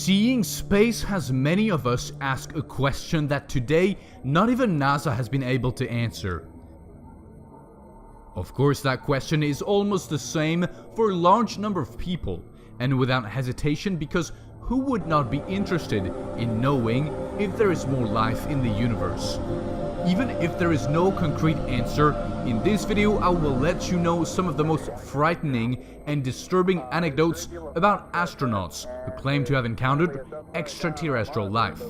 Seeing space has many of us ask a question that today not even NASA has been able to answer. Of course, that question is almost the same for a large number of people, and without hesitation, because who would not be interested in knowing if there is more life in the universe? Even if there is no concrete answer, in this video I will let you know some of the most frightening and disturbing anecdotes about astronauts who claim to have encountered extraterrestrial life.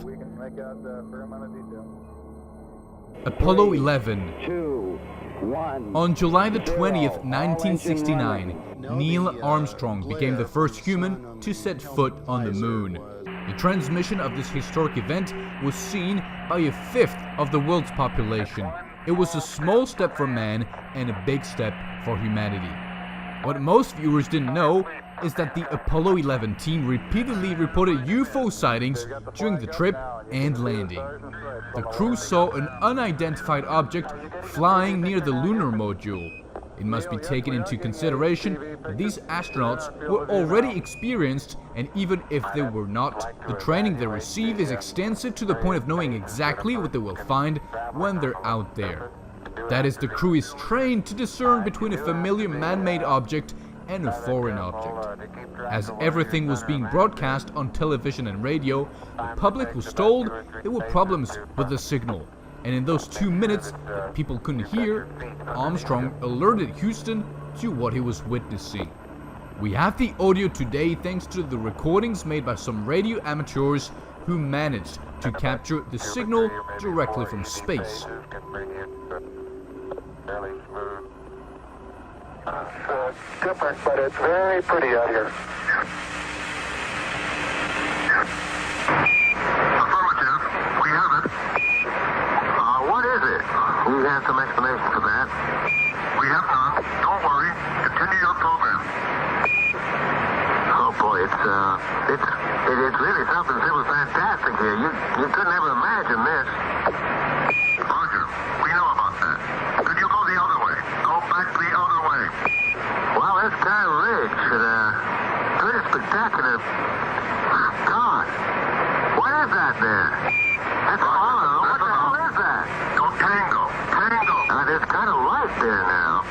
Apollo 11. On July the 20th, 1969, Neil Armstrong became the first human to set foot on the moon. The transmission of this historic event was seen by a fifth of the world's population. It was a small step for man and a big step for humanity. What most viewers didn't know is that the Apollo 11 team repeatedly reported UFO sightings during the trip and landing. The crew saw an unidentified object flying near the lunar module. It must be taken into consideration that these astronauts were already experienced, and even if they were not, the training they receive is extensive to the point of knowing exactly what they will find when they're out there. That is, the crew is trained to discern between a familiar man-made object and a foreign object. As everything was being broadcast on television and radio, the public was told there were problems with the signal. And in those 2 minutes that people couldn't hear, Armstrong alerted Houston to what he was witnessing. We have the audio today thanks to the recordings made by some radio amateurs who managed to capture the signal directly from space. Different, but it's very pretty out here. Affirmative. We have it. What is it? You have some explanation for that. We have none. Don't worry. Continue your program. Oh boy, it's really something that was fantastic here. You couldn't ever imagine this. Roger. We know about that. Could you go the other way? Go back the other way. Well, this kind of ridge, pretty spectacular. God, what is that there? That's Apollo. What the hell is that? Go Tango. Tango. There's kind of light there now.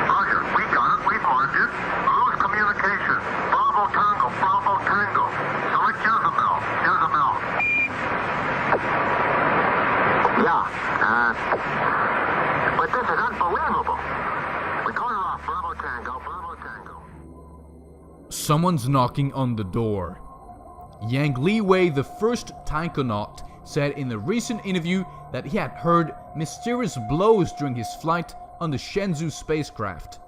Roger, we got it. We marked it. Lose communication. Bravo Tango. Bravo Tango. Select Jezebel. Jezebel. Yeah. But this is unbelievable. We call it off. Bravo Tango. Bravo Tango. Someone's knocking on the door. Yang Liwei, the first taikonaut, said in a recent interview that he had heard mysterious blows during his flight on the Shenzhou spacecraft.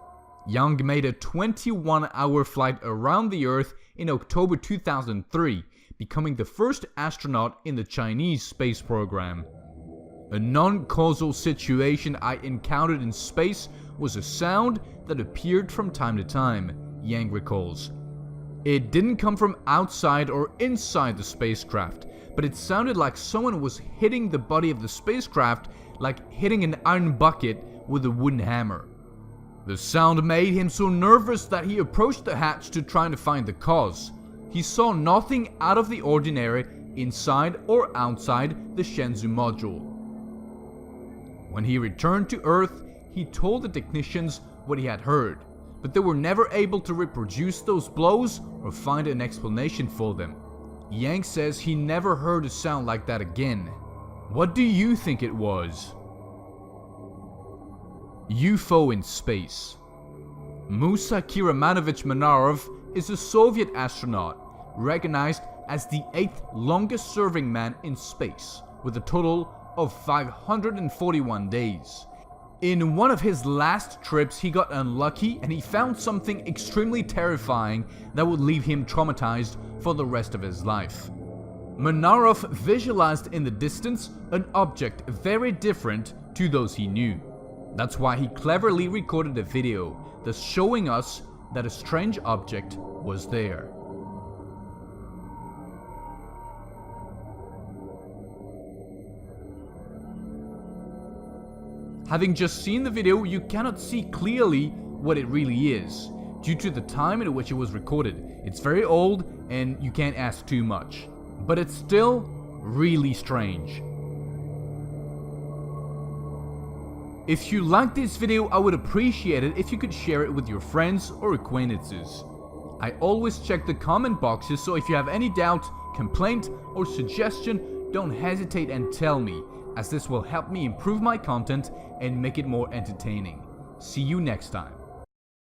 Yang made a 21-hour flight around the Earth in October 2003, becoming the first astronaut in the Chinese space program. A non-causal situation I encountered in space was a sound that appeared from time to time, Yang recalls. It didn't come from outside or inside the spacecraft, but it sounded like someone was hitting the body of the spacecraft like hitting an iron bucket with a wooden hammer. The sound made him so nervous that he approached the hatch to try to find the cause. He saw nothing out of the ordinary inside or outside the Shenzhou module. When he returned to Earth, he told the technicians what he had heard, but they were never able to reproduce those blows or find an explanation for them. Yang says he never heard a sound like that again. What do you think it was? UFO in space. Musa Manarov is a Soviet astronaut, recognized as the 8th longest serving man in space, with a total of 541 days. In one of his last trips, he got unlucky and he found something extremely terrifying that would leave him traumatized for the rest of his life. Manarov visualized in the distance an object very different to those he knew. That's why he cleverly recorded a video, thus showing us that a strange object was there. Having just seen the video, you cannot see clearly what it really is. due to the time in which it was recorded. It's very old and you can't ask too much, but it's still really strange. If you liked this video, I would appreciate it if you could share it with your friends or acquaintances. I always check the comment boxes, so if you have any doubt, complaint or suggestion, don't hesitate and tell me, as this will help me improve my content and make it more entertaining. See you next time.